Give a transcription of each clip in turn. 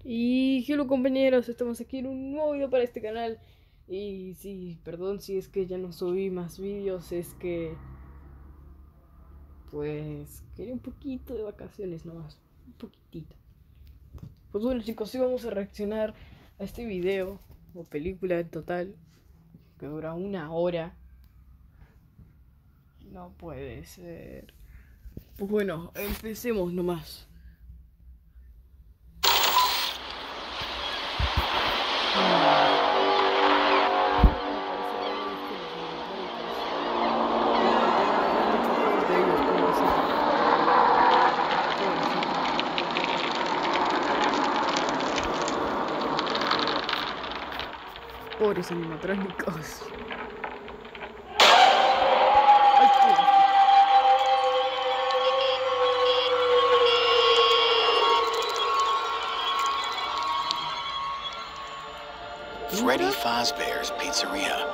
Y hello compañeros, estamos aquí en un nuevo video para este canal. Y sí, perdón si es que ya no subí más vídeos, es que pues quería un poquito de vacaciones nomás, un poquitito. Pues bueno chicos, sí vamos a reaccionar a este video o película en total que dura 1 hora. No puede ser. Pues bueno, empecemos nomás. Pobres animatrónicos. Freddy Fazbear's Pizzeria.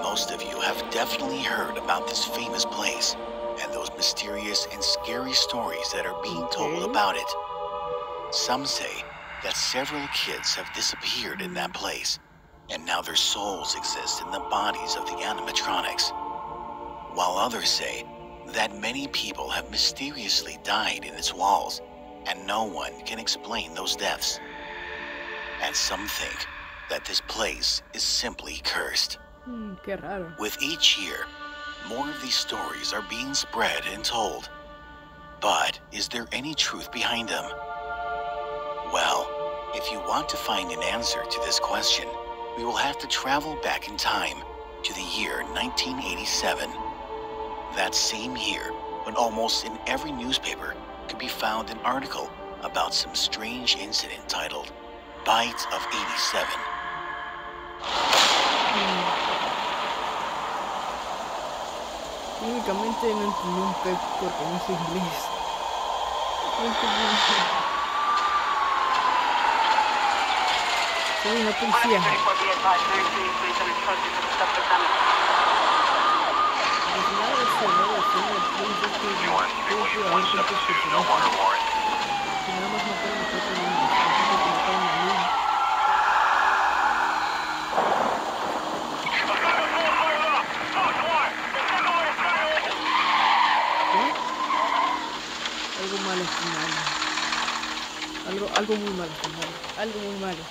Most of you have definitely heard about this famous place and those mysterious and scary stories that are being told about it. Some say that several kids have disappeared in that place, and now their souls exist in the bodies of the animatronics. While others say that many people have mysteriously died in its walls, and no one can explain those deaths. And some think that this place is simply cursed. Qué raro. With each year, more of these stories are being spread and told. But is there any truth behind them? Well, if you want to find an answer to this question, we will have to travel back in time to the year 1987. That same year, when almost in every newspaper could be found an article about some strange incident titled Bites of 87. Únicamente no entendí un pep porque no sé inglés. No entendí. Soy una policía. Algo malo está mal. Algo muy malo está mal. Algo muy malo.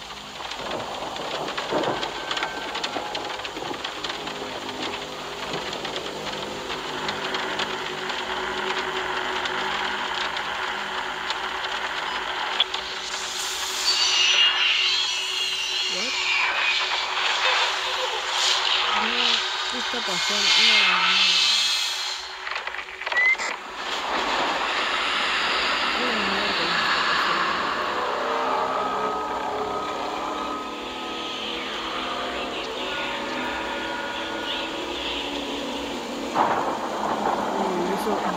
What? No, ¿qué está pasando? No.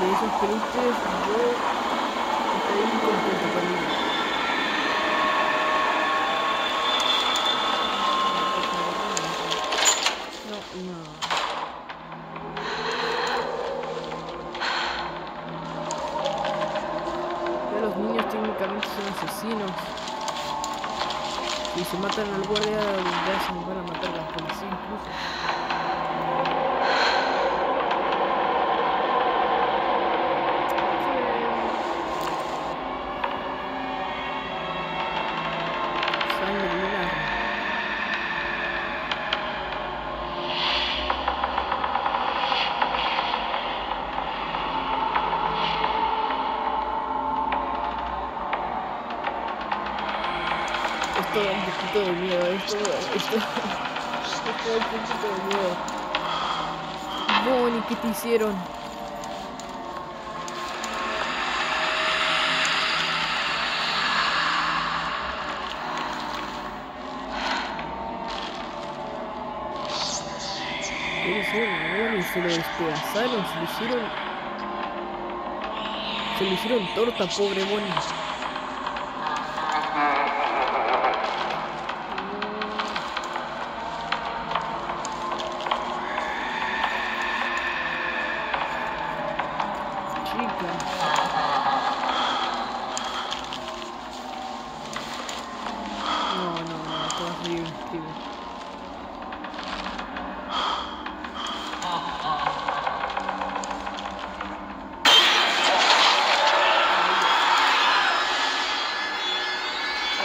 De esos peluches yo estaría muy contento con ellos. No. Ya los niños técnicamente son asesinos. Si se matan al guardia, ya se van a matar a la policía incluso. Esto da un poquito de miedo, esto da un poquito de miedo. Bonnie, ¿qué te hicieron? ¿Qué le hicieron a Bonnie? Se lo despedazaron, se le hicieron torta, pobre Bonnie.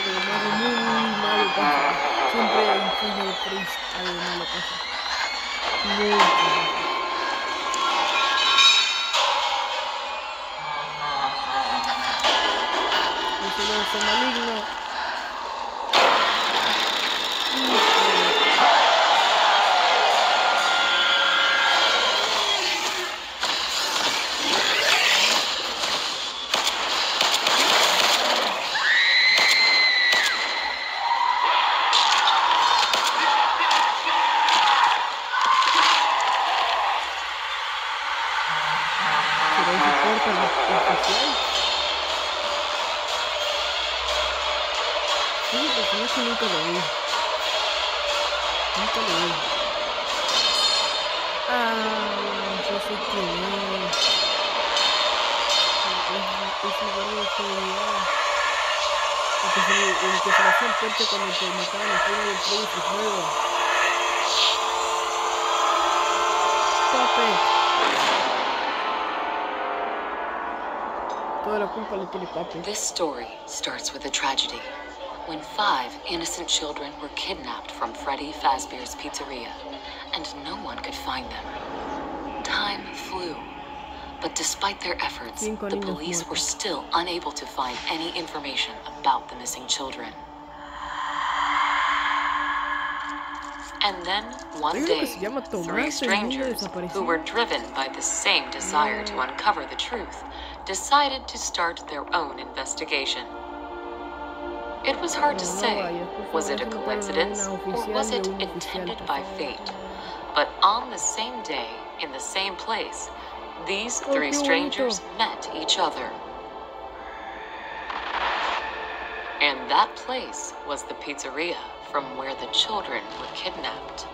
algo muy, muy malo pasa. Siempre en Final Fantasy algo malo pasa. Mucho. Ese lanza maligno. Ese personaje nunca lo vi. Nunca lo vi. Ya sé quién es. Es el guardia de seguridad. El que se la hacía fuerte cuando te mataban el juego del Freddy y juego. Pape. Toda la culpa la tiene Pape. This story starts with a tragedy. When 5 innocent children were kidnapped from Freddy Fazbear's Pizzeria, and no one could find them. Time flew, but despite their efforts, the police were still unable to find any information about the missing children. And then, one day, 3 strangers, who were driven by the same desire to uncover the truth, decided to start their own investigation. It was hard to say, was it a coincidence, or was it intended by fate? But on the same day, in the same place, these 3 strangers met each other. And that place was the pizzeria from where the children were kidnapped.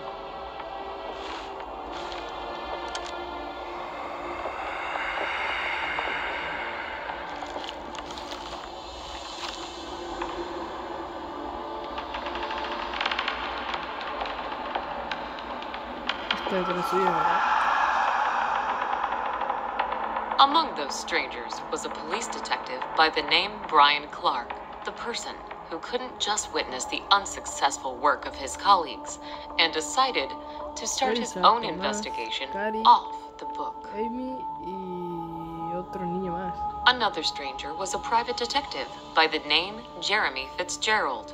Among those strangers was a police detective by the name Brian Clark, the person who couldn't just witness the unsuccessful work of his colleagues and decided to start his own investigation off the book. Another stranger was a private detective by the name Jeremy Fitzgerald,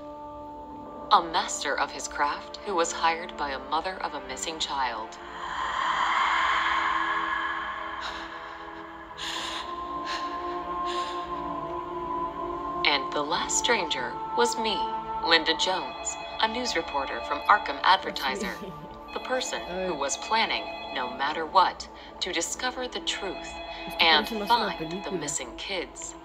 a master of his craft who was hired by a mother of a missing child. And the last stranger was me, Linda Jones, a news reporter from Arkham Advertiser, the person who was planning, no matter what, to discover the truth and find the missing kids.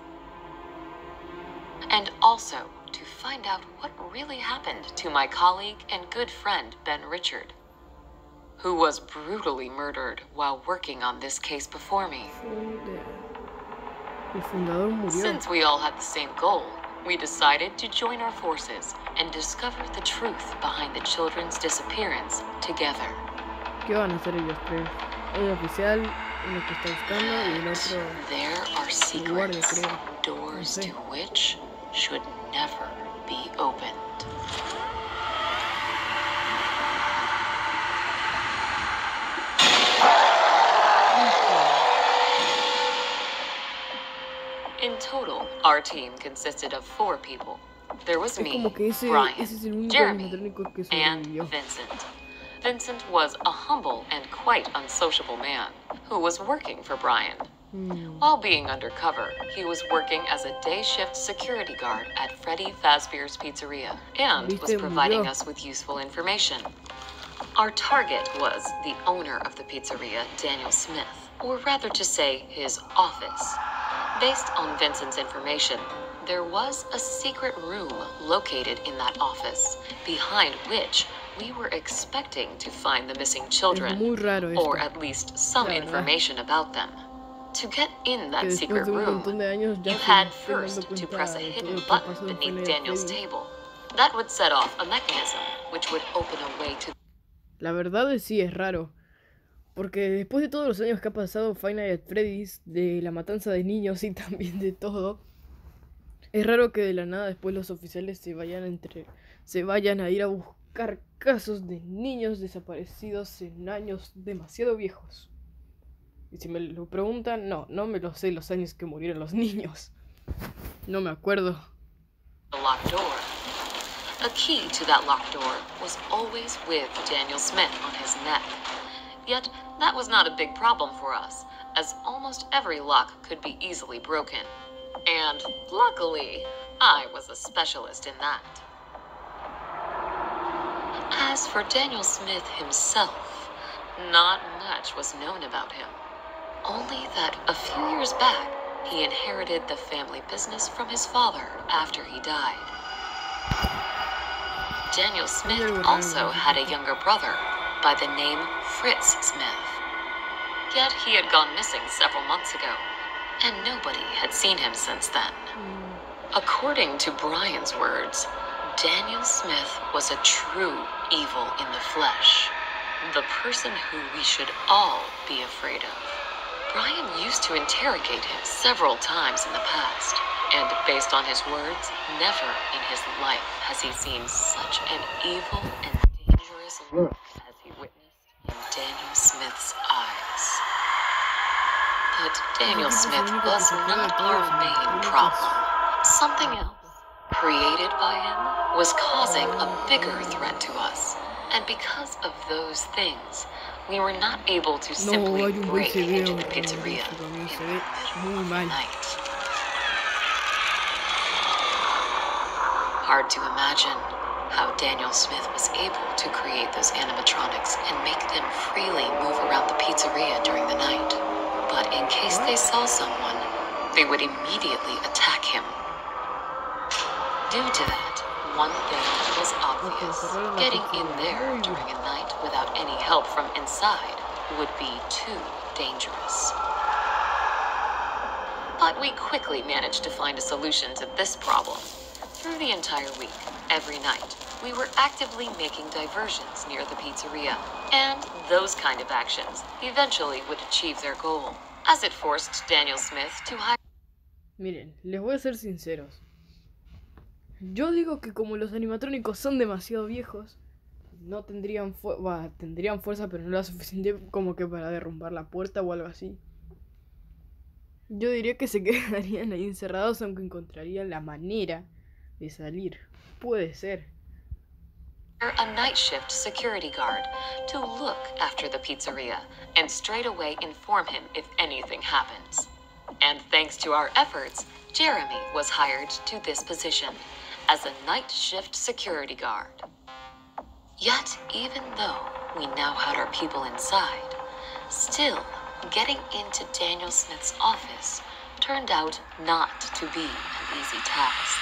And also to find out what really happened to my colleague and good friend Ben Richard, who was brutally murdered while working on this case before me. Since we all had the same goal, we decided to join our forces and discover the truth behind the children's disappearance together. ¿Qué van a hacer ellos tres? Un oficial, uno que está buscando y el otro. There are secrets, doors to which should never be opened. In total, our team consisted of 4 people. There was me, Brian, Jeremy, and Vincent. Vincent was a humble and quite unsociable man who was working for Brian. While being undercover, he was working as a day shift security guard at Freddy Fazbear's Pizzeria and was providing us with useful information. Our target was the owner of the pizzeria, Daniel Smith, or rather to say, his office. Based on Vincent's information, there was a secret room located in that office, behind which we were expecting to find the missing children, or at least some information about them. To get in that secret room, you had first to press a hidden button beneath Daniel's table. That would set off a mechanism which would open a way to... La verdad es sí, es raro. Porque después de todos los años que ha pasado Five Nights at Freddy's, de la matanza de niños y también de todo, Es raro que de la nada después los oficiales se vayan a ir a buscar casos de niños desaparecidos en años demasiado viejos. Y si me lo preguntan, no me lo sé los años que murieron los niños. No me acuerdo. The locked door. A key to that locked door was always with Daniel Smith on his neck. Yet, that was not a big problem for us, as almost every lock could be easily broken. And, luckily, I was a specialist in that. As for Daniel Smith himself, not much was known about him. Only that a few years back, he inherited the family business from his father after he died. Daniel Smith also had a younger brother by the name Fritz Smith. Yet he had gone missing several months ago, and nobody had seen him since then. According to Brian's words, Daniel Smith was a true evil in the flesh, the person who we should all be afraid of. Brian used to interrogate him several times in the past, and based on his words, never in his life has he seen such an evil and dangerous look as he witnessed in Daniel Smith's eyes. But Daniel Smith was not our main problem. Something else, created by him, was causing a bigger threat to us. And because of those things, we were not able to simply break into the pizzeria in the middle of the night. Hard to imagine how Daniel Smith was able to create those animatronics and make them freely move around the pizzeria during the night. But in case they saw someone, they would immediately attack him. Due to that, one thing was obvious. Getting in there during a night without any help from inside would be too dangerous. But we quickly managed to find a solution to this problem. Through the entire week, every night, we were actively making diversions near the pizzeria. And those kind of actions eventually would achieve their goal, as it forced Daniel Smith to hire... Miren, les voy a ser sinceros. Yo digo que como los animatrónicos son demasiado viejos, no tendrían fuerza, pero no la suficiente como que para derrumbar la puerta o algo así. Yo diría que se quedarían ahí encerrados, aunque encontrarían la manera de salir. Puede ser. A night shift security guard to look after the pizzeria and straight away inform him if anything happens. And thanks to our efforts, Jeremy was hired to this position as a night shift security guard. Yet, even though we now had our people inside, still, getting into Daniel Smith's office turned out not to be an easy task.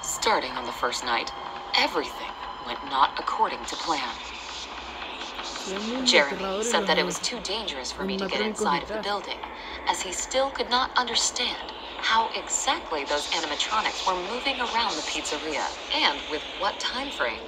Starting on the first night, everything went not according to plan. Jeremy said that it was too dangerous for me to get inside of the building, as he still could not understand how exactly those animatronics were moving around the pizzeria, and with what time frame.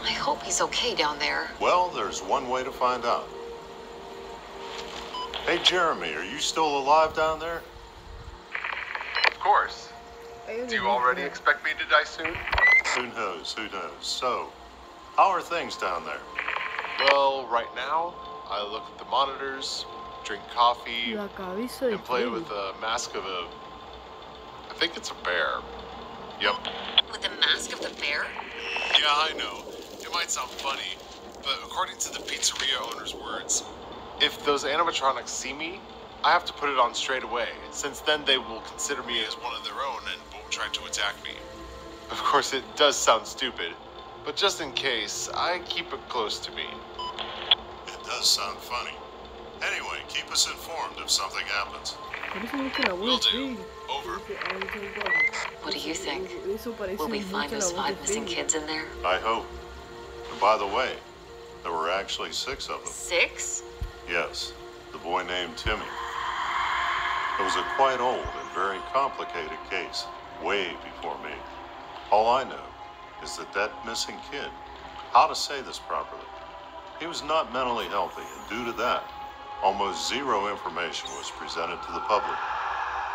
I hope he's okay down there. Well, there's one way to find out. Hey, Jeremy, are you still alive down there? Of course. Do you already expect me to die soon? Who knows, who knows. So, how are things down there? Well, right now, I look at the monitors, drink coffee, and play with a mask of a... I think it's a bear. Yep. With the mask of the bear? Yeah, I know. It might sound funny, but according to the pizzeria owner's words, if those animatronics see me, I have to put it on straight away, since then they will consider me as one of their own and won't try to attack me. Of course, it does sound stupid, but just in case, I keep it close to me. It does sound funny. Anyway, keep us informed if something happens. Will do. Over. What do you think? Will we find those 5 missing kids in there? I hope. And by the way, there were actually 6 of them. 6? Yes, the boy named Timmy. It was a quite old and very complicated case, way before me. All I know is that missing kid, how to say this properly, he was not mentally healthy, and due to that, almost zero information was presented to the public.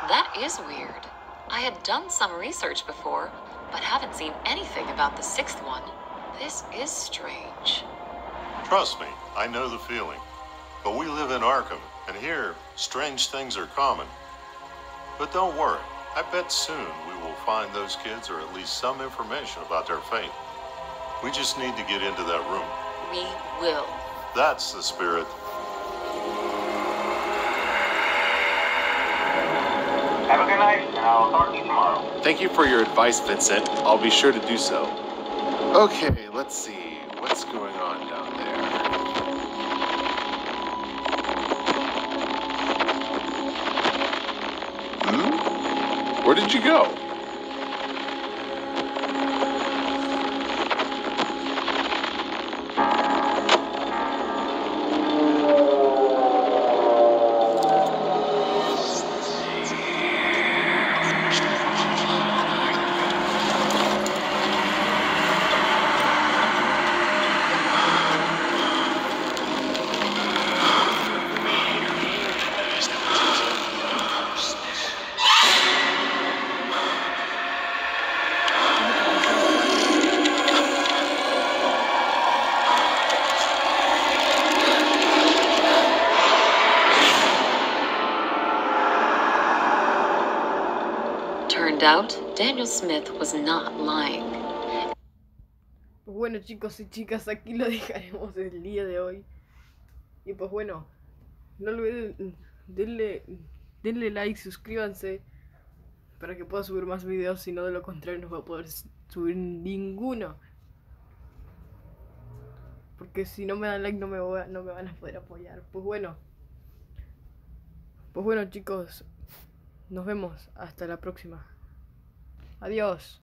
That is weird. I had done some research before, but haven't seen anything about the sixth one. This is strange. Trust me, I know the feeling. But we live in Arkham, and here, strange things are common. But don't worry, I bet soon we will find those kids, or at least some information about their fate. We just need to get into that room. We will. That's the spirit. Have a good night, and I'll talk to you tomorrow. Thank you for your advice, Vincent. I'll be sure to do so. Okay, let's see. What's going on down there? Where did you go? Turned out, Daniel Smith was not lying. Pues bueno, chicos y chicas, aquí lo dejaremos el día de hoy. Y pues bueno, no olviden, denle like, suscríbanse para que pueda subir más videos, si no de lo contrario no va a poder subir ninguno. Porque si no me dan like no me van a poder apoyar. Pues bueno chicos, nos vemos hasta la próxima. Adiós.